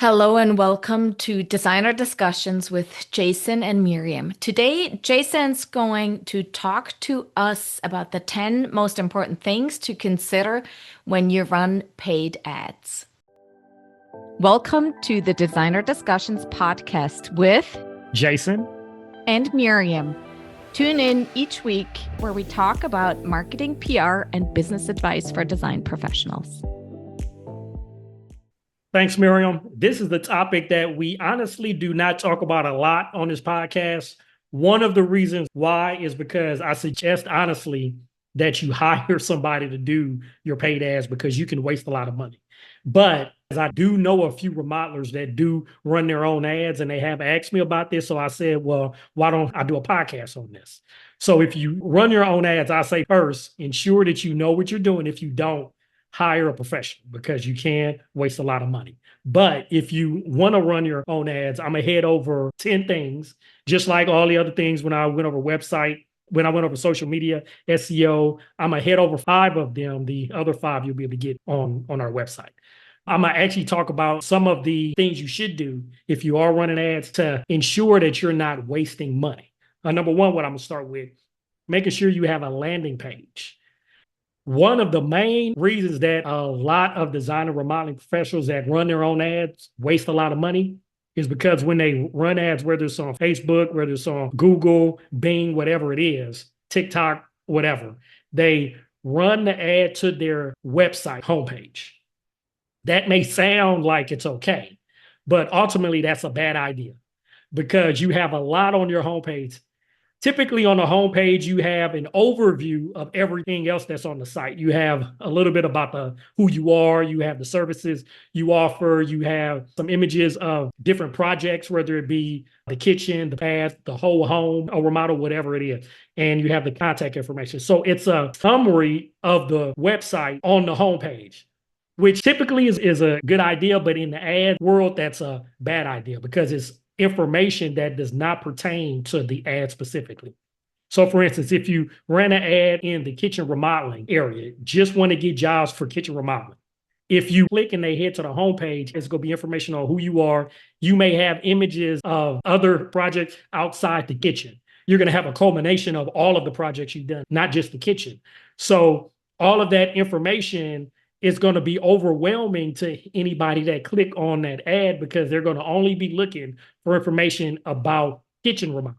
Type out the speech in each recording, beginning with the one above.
Hello and welcome to Designer Discussions with Jason and Miriam. Today, Jason's going to talk to us about the 10 most important things to consider when you run paid ads. Welcome to the Designer Discussions podcast with Jason and Miriam. Tune in each week where we talk about marketing, PR, and business advice for design professionals. Thanks, Miriam. This is the topic that we honestly do not talk about a lot on this podcast. One of the reasons why is because I suggest honestly that you hire somebody to do your paid ads because you can waste a lot of money. But as I do know a few remodelers that do run their own ads and they have asked me about this. So I said, well, why don't I do a podcast on this? So if you run your own ads, I say first, ensure that you know what you're doing. If you don't, hire a professional because you can waste a lot of money. But if you want to run your own ads, I'm going to head over 10 things, just like all the other things when I went over website, when I went over social media, SEO, I'm going to head over 5 of them. The other 5 you'll be able to get on our website. I'm going to actually talk about some of the things you should do if you are running ads to ensure that you're not wasting money. Number one, what I'm going to start with, making sure you have a landing page. One of the main reasons that a lot of design and remodeling professionals that run their own ads waste a lot of money is because when they run ads, whether it's on Facebook, whether it's on Google, Bing, whatever it is, TikTok, whatever, they run the ad to their website homepage. That may sound like it's okay, but ultimately that's a bad idea because you have a lot on your homepage. Typically on the homepage, you have an overview of everything else that's on the site. You have a little bit about who you are, you have the services you offer, you have some images of different projects, whether it be the kitchen, the bath, the whole home, a remodel, whatever it is. And you have the contact information. So it's a summary of the website on the homepage, which typically is a good idea, but in the ad world, that's a bad idea because it's information that does not pertain to the ad specifically. So for instance, if you ran an ad in the kitchen remodeling area, just want to get jobs for kitchen remodeling. If you click and they head to the homepage, it's going to be information on who you are. You may have images of other projects outside the kitchen. You're going to have a culmination of all of the projects you've done, not just the kitchen. So all of that information is going to be overwhelming to anybody that click on that ad because they're going to only be looking for information about kitchen remodeling.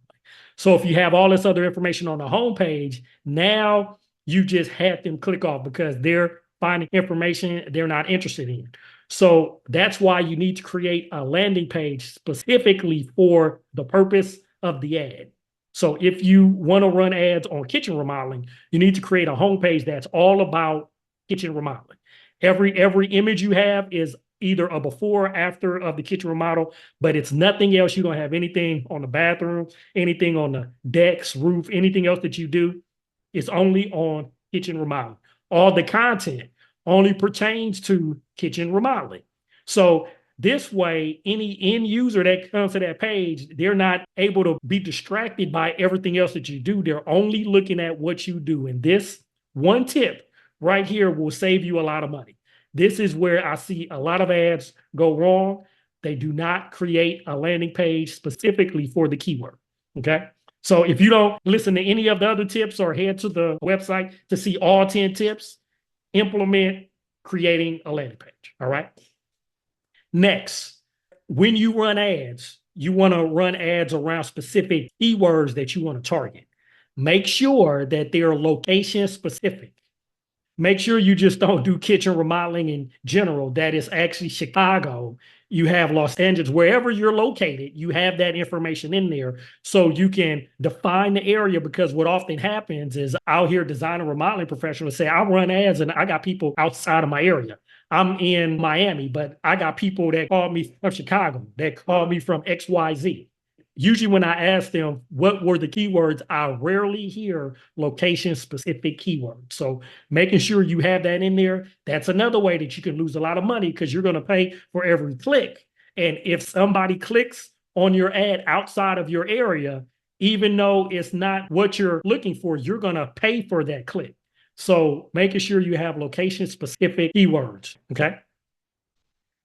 So if you have all this other information on the homepage, now you just had them click off because they're finding information they're not interested in. So that's why you need to create a landing page specifically for the purpose of the ad. So if you want to run ads on kitchen remodeling, you need to create a homepage that's all about kitchen remodeling. Every image you have is either a before or after of the kitchen remodel, but it's nothing else. You don't have anything on the bathroom, anything on the decks, roof, anything else that you do. It's only on kitchen remodeling. All the content only pertains to kitchen remodeling. So this way, any end user that comes to that page, they're not able to be distracted by everything else that you do. They're only looking at what you do. And this one tip right here will save you a lot of money. This is where I see a lot of ads go wrong. They do not create a landing page specifically for the keyword. Okay. So if you don't listen to any of the other tips or head to the website to see all 10 tips, implement creating a landing page. All right. Next, when you run ads, you want to run ads around specific keywords that you want to target. Make sure that they're location specific. Make sure you just don't do kitchen remodeling in general. That is actually Chicago. You have Los Angeles, wherever you're located, you have that information in there so you can define the area because what often happens is I'll hear design and remodeling professionals say, I run ads and I got people outside of my area. I'm in Miami, but I got people that call me from Chicago, that call me from XYZ. Usually when I ask them what were the keywords, I rarely hear location-specific keywords. So making sure you have that in there, that's another way that you can lose a lot of money because you're going to pay for every click. And if somebody clicks on your ad outside of your area, even though it's not what you're looking for, you're going to pay for that click. So making sure you have location-specific keywords, okay?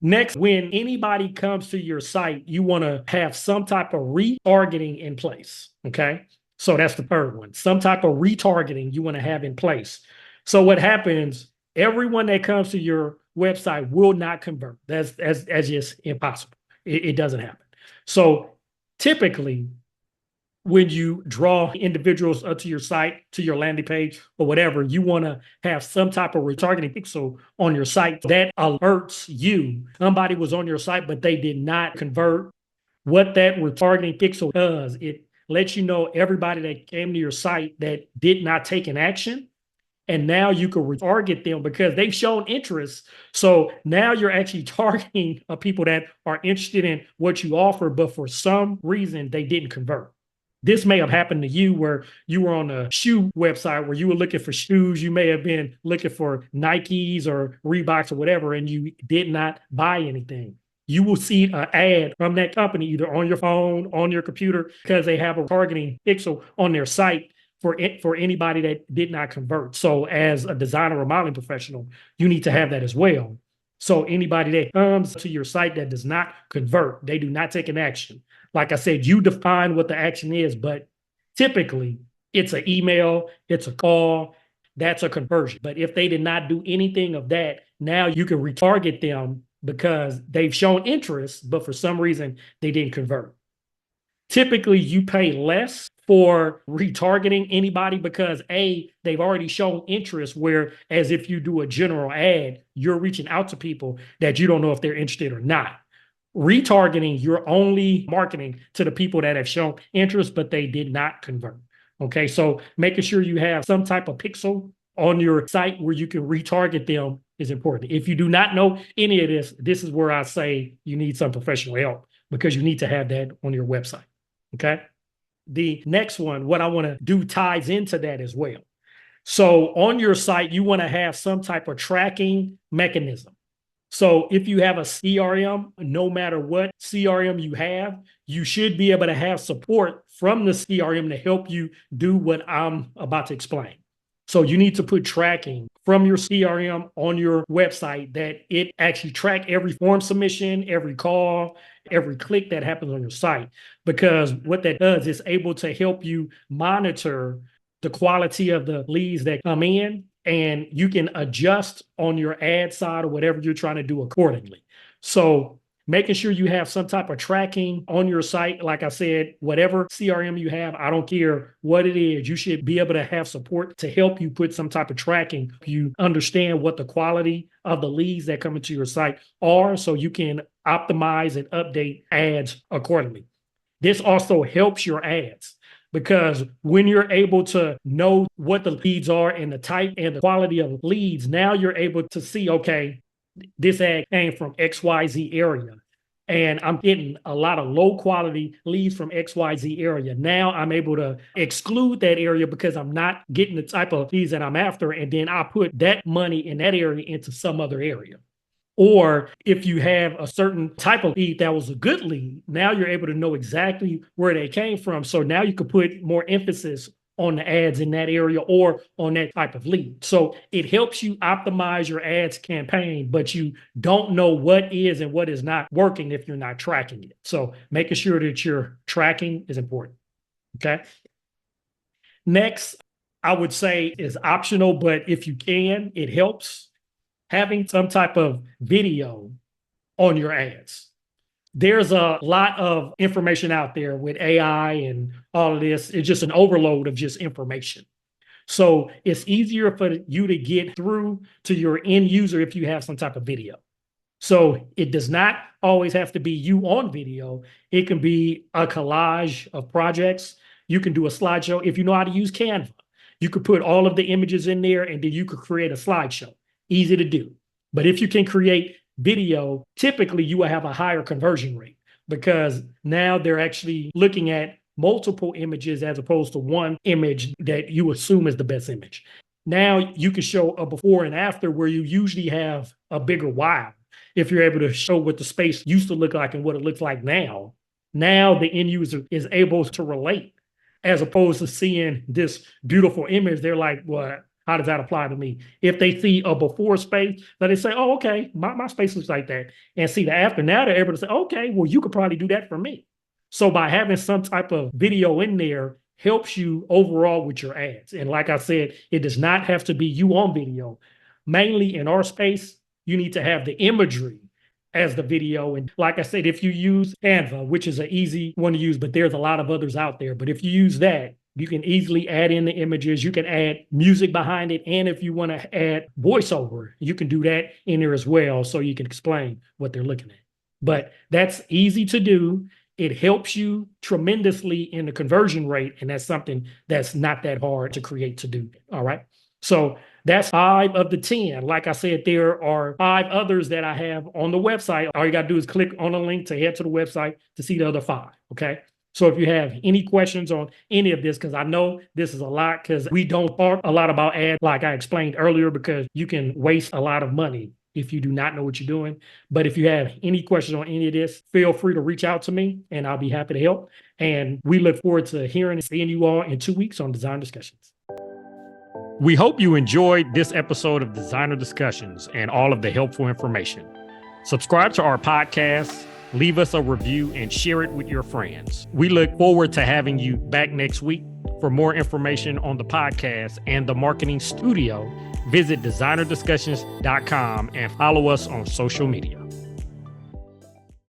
Next, when anybody comes to your site, you want to have some type of retargeting in place. Okay. So that's the third one. Some type of retargeting you want to have in place. So what happens, everyone that comes to your website will not convert. That's just impossible. It doesn't happen. So typically, when you draw individuals to your site, to your landing page, or whatever, you want to have some type of retargeting pixel on your site that alerts you somebody was on your site, but they did not convert. What that retargeting pixel does, it lets you know everybody that came to your site that did not take an action. And now you can retarget them because they've shown interest. So now you're actually targeting people that are interested in what you offer, but for some reason they didn't convert. This may have happened to you where you were on a shoe website where you were looking for shoes. You may have been looking for Nikes or Reeboks or whatever, and you did not buy anything. You will see an ad from that company either on your phone, on your computer, because they have a targeting pixel on their site for anybody that did not convert. So as a designer or modeling professional, you need to have that as well. So anybody that comes to your site that does not convert, they do not take an action. Like I said, you define what the action is, but typically it's an email, it's a call, that's a conversion. But if they did not do anything of that, now you can retarget them because they've shown interest, but for some reason they didn't convert. Typically, you pay less for retargeting anybody because they've already shown interest, whereas if you do a general ad, you're reaching out to people that you don't know if they're interested or not. Retargeting, you're only marketing to the people that have shown interest, but they did not convert. Okay, so making sure you have some type of pixel on your site where you can retarget them is important. If you do not know any of this, this is where I say you need some professional help because you need to have that on your website. Okay. The next one, what I want to do ties into that as well. So on your site, you want to have some type of tracking mechanism. So if you have a CRM, no matter what CRM you have, you should be able to have support from the CRM to help you do what I'm about to explain. So you need to put tracking from your CRM on your website that it actually track every form submission, every call, every click that happens on your site. Because what that does is able to help you monitor the quality of the leads that come in, and you can adjust on your ad side or whatever you're trying to do accordingly. So making sure you have some type of tracking on your site. Like I said, whatever CRM you have, I don't care what it is, you should be able to have support to help you put some type of tracking. You understand what the quality of the leads that come into your site are so you can optimize and update ads accordingly. This also helps your ads because when you're able to know what the leads are and the type and the quality of leads, now you're able to see, okay, this ad came from XYZ area and I'm getting a lot of low quality leads from XYZ area. Now I'm able to exclude that area because I'm not getting the type of leads that I'm after. And then I put that money in that area into some other area. Or if you have a certain type of lead that was a good lead, now you're able to know exactly where they came from. So now you could put more emphasis on the ads in that area or on that type of lead. So it helps you optimize your ads campaign, but you don't know what is and what is not working if you're not tracking it. So making sure that you're tracking is important. Okay. Next, I would say is optional, but if you can, it helps having some type of video on your ads. There's a lot of information out there with AI and all of this. It's just an overload of just information. So it's easier for you to get through to your end user if you have some type of video. So it does not always have to be you on video. It can be a collage of projects. You can do a slideshow. If you know how to use Canva, you could put all of the images in there and then you could create a slideshow. Easy to do. But if you can create video, typically you will have a higher conversion rate because now they're actually looking at multiple images as opposed to one image that you assume is the best image. Now you can show a before and after where you usually have a bigger wow. If you're able to show what the space used to look like and what it looks like now, now the end user is able to relate as opposed to seeing this beautiful image. They're like, well, how does that apply to me? If they see a before space, then they say, oh, okay, my space looks like that. And see the after, now they're able to say, okay, well, you could probably do that for me. So by having some type of video in there helps you overall with your ads. And like I said, it does not have to be you on video. Mainly in our space, you need to have the imagery as the video. And like I said, if you use Canva, which is an easy one to use, but there's a lot of others out there. But if you use that, you can easily add in the images. You can add music behind it. And if you want to add voiceover, you can do that in there as well. So you can explain what they're looking at. But that's easy to do. It helps you tremendously in the conversion rate. And that's something that's not that hard to create to do. All right. So that's 5 of the 10. Like I said, there are 5 others that I have on the website. All you got to do is click on a link to head to the website to see the other 5. Okay. So if you have any questions on any of this, because I know this is a lot, because we don't talk a lot about ads, like I explained earlier, because you can waste a lot of money if you do not know what you're doing. But if you have any questions on any of this, feel free to reach out to me and I'll be happy to help. And we look forward to hearing and seeing you all in 2 weeks on Design Discussions. We hope you enjoyed this episode of Designer Discussions and all of the helpful information. Subscribe to our podcast, leave us a review, and share it with your friends. We look forward to having you back next week. For more information on the podcast and the marketing studio, visit designerdiscussions.com and follow us on social media.